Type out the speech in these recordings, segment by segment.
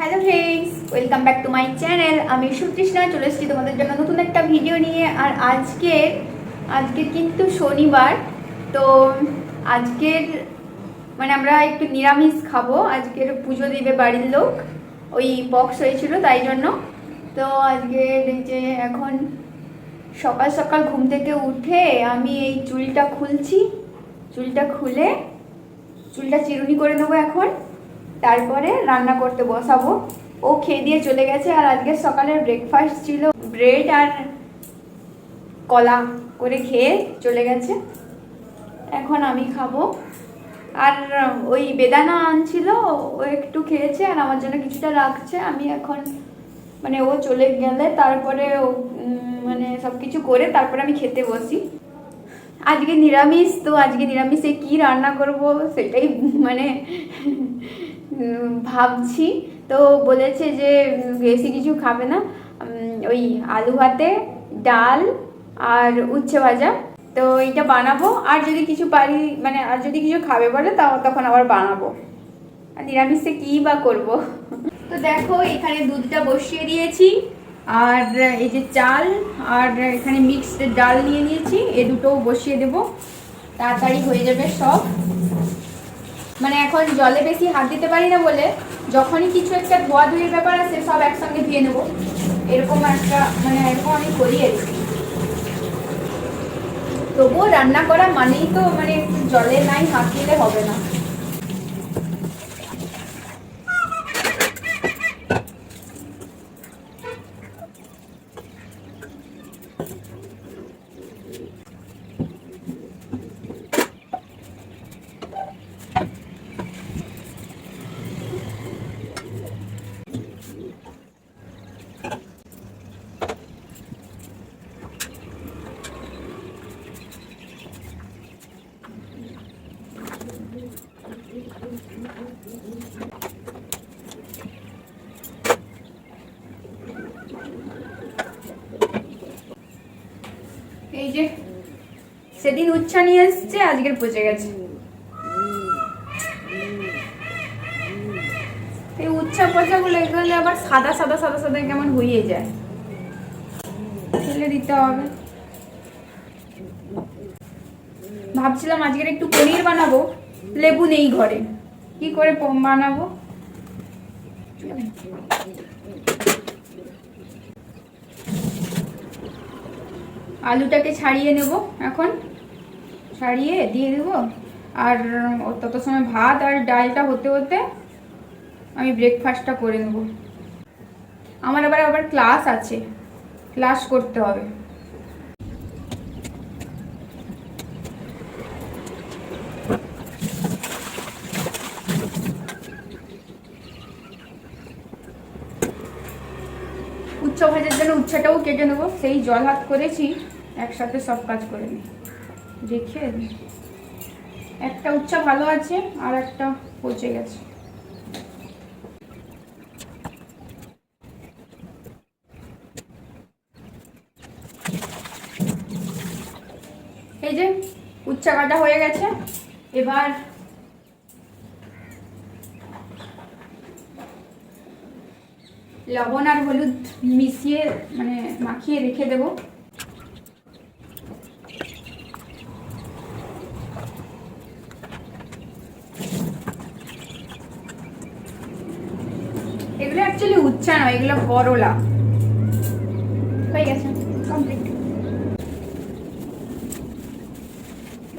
Hello friends, welcome back to my channel. আমি সুতৃষ্ণা চলে এসেছি তোমাদের জন্য নতুন একটা ভিডিও নিয়ে। আর আজকে কিন্তু শনিবার, তো আজকের আমরা একটু নিরামিষ খাবো। আজকের পুজো দিবে বাড়ির লোক, ওই বক্স হয়েছিল তাই জন্য। তো আজকের যে এখন সকাল সকাল ঘুম থেকে উঠে আমি এই চুলটা খুলছি, চুলটা খুলে চুলটা চিরুনি করে নেবো এখন, তারপরে রান্না করতে বসাবো। ও খেয়ে দিয়ে চলে গেছে। আর আজকে সকালের ব্রেকফাস্ট ছিল ব্রেড আর কলা করে খেয়ে চলে গেছে। এখন আমি খাবো। আর ওই বেদানা আনছিল, ও একটু খেয়েছে আর আমার জন্য কিছুটা রাখছে। আমি এখন ও চলে গেলে তারপরে সব কিছু করে তারপরে আমি খেতে বসি। আজকে নিরামিষ, তো আজকে নিরামিষে কি রান্না করব সেটাই ভাবছি। তো বলেছে যে বেশি কিছু খাবে না, ওই আলু ভাতে ডাল আর উচ্ছে ভাজা, তো এইটা বানাবো। আর যদি কিছু পারি আর যদি কিছু খাবে বলে তখন আবার বানাবো। আর নিরামিষে কী বা করব। তো দেখো এখানে দুধটা বসিয়ে দিয়েছি, আর এই যে চাল আর এখানে মিক্সড ডাল নিয়ে নিয়েছি, এ দুটোও বসিয়ে দেবো, তাড়াতাড়ি হয়ে যাবে সব। এখন জলে বেশি হাত দিতে পারি না বলে যখনই কিছু একটা ধোয়াধুয়ির ব্যাপার আছে সব একসঙ্গে ধুয়ে নেবো, এরকম একটা এরকম আমি করি আর কি। তবুও রান্না করা মানেই তো জলে নাই হাত দিলে হবে না। এই যে সেদিন উচ্ছা নিয়ে এসছে, আজকের পচে গেছে। এই উচ্ছা পচাগুলো এগুলো আবার সাদা সাদা সাদা সাদা কেমন হয়ে যায়, ফেলে দিতে হবে। ভাবছিলাম আজকের একটু পনির বানাবো, লেবু নেই ঘরে, কি করে বানাবো। আলুটাকে ছাড়িয়ে নেব এখন, ছাড়িয়ে দিয়ে দেবো। আর তত সময় ভাত আর ডালটা হতে হতে আমি ব্রেকফাস্টটা করে নেব। আমার আবার ক্লাস আছে, ক্লাস করতে হবে। উচ্ছা ভাজার জন্য উচ্ছাটাও কেটে নেবো, সেই জল হাত করেছি, একসাথে সব কাজ করে নিই। রেখে একটা উচ্ছা ভালো আছে আর একটা পচে গেছে। এই যে উচ্ছা কাটা হয়ে গেছে, এবার লবণ আর হলুদ মিশিয়ে মাখিয়ে রেখে দেব। এগুলো অ্যাকচুয়ালি উচ্ছা নয়, এগুলো করলা। হয়ে গেছে, কমপ্লিট।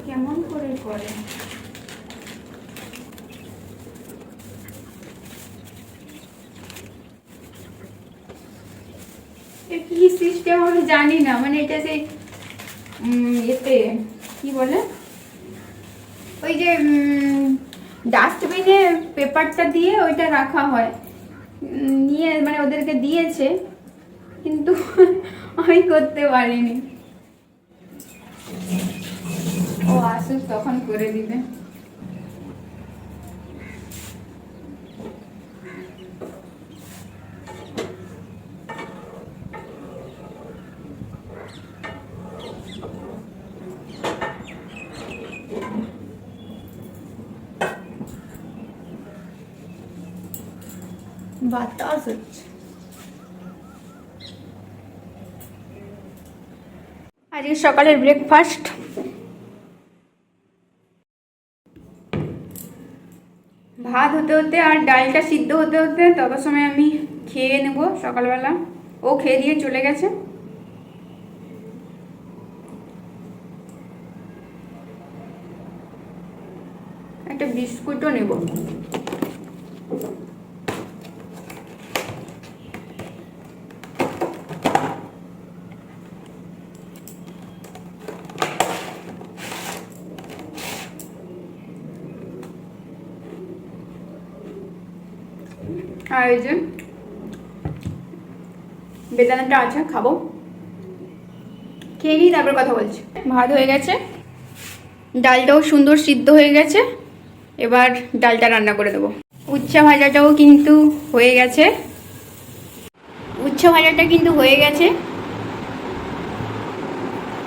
কেমন করে করে কি সিস্টেম আমি জানি না, এটা সেই এতে কি বলে, ওই যে ডাস্টবিনে পেপারটা দিয়ে ওইটা রাখা হয়, নিয়ে ওদেরকে দিয়েছে, কিন্তু আমি করতে পারিনি। ও আসুক তখন করে দিবে। বাতাস হচ্ছে। আজকে সকালের ব্রেকফাস্ট ভাত হতে হতে আর ডালটা সিদ্ধ হতে হতে তত সময় আমি খেয়ে নেব সকালবেলা। ও খেয়ে দিয়ে চলে গেছে। একটা বিস্কুটও নেব। আর এই যে বেদানাটা আছে, খাবো। খেয়ে নিই, তারপর কথা বলছি। ভাত হয়ে গেছে, ডালটাও সুন্দর সিদ্ধ হয়ে গেছে। এবার ডালটা রান্না করে দেবো। উচ্ছা ভাজাটাও কিন্তু হয়ে গেছে। উচ্ছা ভাজাটা কিন্তু হয়ে গেছে,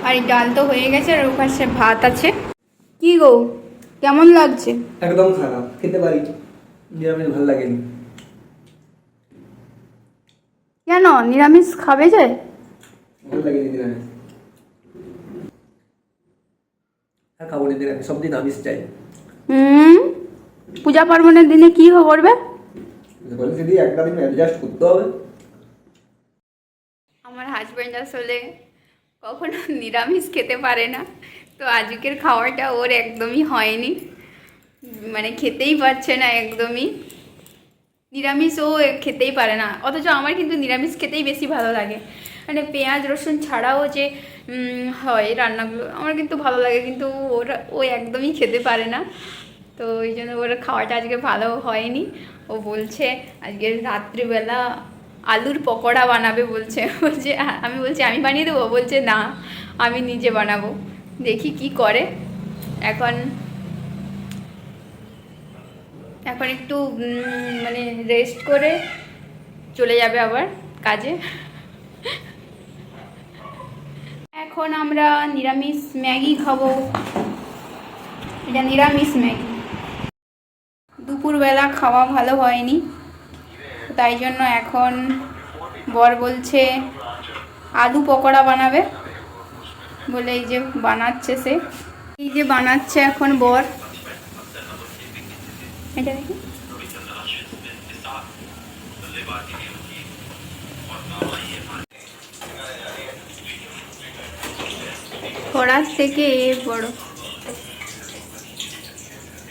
আর এই ডাল তো হয়ে গেছে, আর ওপাশে ভাত আছে। কি গো, কেমন লাগছে? একদম খারাপ, খেতে পারি, নিরামিষ ভালো লাগেনি। কেন নিরামিষ খাবে যে? ভালো লাগেনি নিরামিষ। আর খাবো না নিরামিষ, সব দিন আমিষ চাই। পূজা পার্বণের দিনে কি করবে? বলে দিদি একটা দিন অ্যাডজাস্ট করতে হবে। আমার হাজব্যান্ড আসলে কখনো নিরামিষ খেতে পারে না, তো আজকের খাওয়াটা ওর একদমই হয়নি, মানে খেতেই পারছে না একদমই। নিরামিষ ও খেতেই পারে না, অথচ আমার কিন্তু নিরামিষ খেতেই বেশি ভালো লাগে। মানে পেঁয়াজ রসুন ছাড়াও যে হয় রান্নাগুলো আমার কিন্তু ভালো লাগে, কিন্তু ও একদমই খেতে পারে না। তো ওই জন্য ওর খাওয়াটা আজকে ভালো হয়নি। ও বলছে আজকে রাত্রিবেলা আলুর পকোড়া বানাবে বলছে। আমি বলছি আমি বানিয়ে দেবো, বলছে না আমি নিজে বানাবো। দেখি কি করে। এখন একটু মানে রেস্ট করে চলে যাবে আবার কাজে। এখন আমরা নিরামিষ ম্যাগি খাবো। এটা নিরামিষ ম্যাগি। দুপুরবেলা খাওয়া ভালো হয়নি, তাই জন্য এখন বর বলছে আলু পকোড়া বানাবে বলে এই যে বানাচ্ছে সে। এই যে বানাচ্ছে এখন বর। এটা দেখি, খরার থেকে বড়।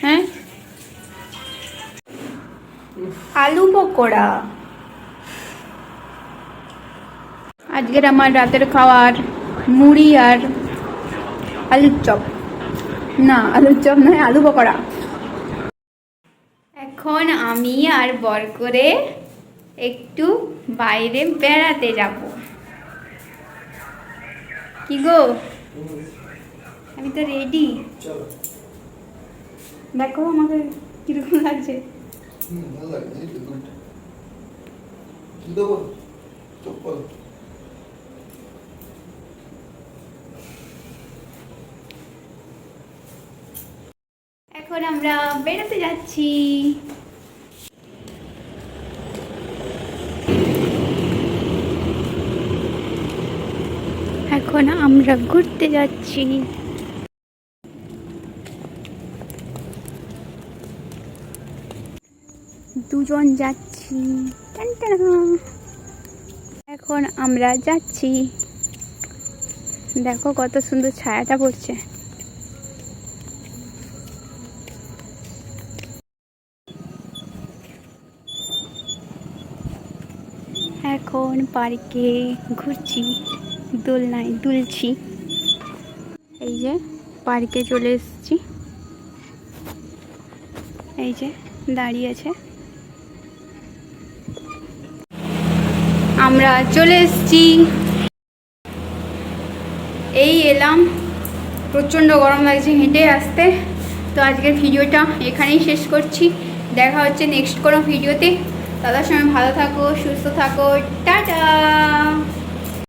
হ্যাঁ, আলু পকোড়া। আজকের আমার রাতের খাওয়ার মুড়ি আর আলুর চপ। না, আলুর চপ নয়, আলু পকোড়া। এখন আমি আর বর করে একটু বাইরে বেড়াতে যাব। কি গো, আমি তো রেডি। দেখো আমাকে কিরকম লাগছে। এখন আমরা বেড়াতে যাচ্ছি। এখন আমরা ঘুরতে যাচ্ছি। দুজন যাচ্ছি। এখন আমরা যাচ্ছি। দেখো কত সুন্দর ছায়াটা পড়ছে। এখন পার্কে ঘুরছি, দোলনায় দুলছি। এই যে পার্কে চলে এসেছি, এই যে দাঁড়িয়ে আছে। আমরা চলে এসেছি, এই এলাম। প্রচণ্ড গরম লাগছে হেঁটে আসতে। তো আজকের ভিডিওটা এখানেই শেষ করছি। দেখা হচ্ছে নেক্সট কোনো ভিডিওতে। তাদের সময় ভালো থাকো, সুস্থ থাকো, টাটা।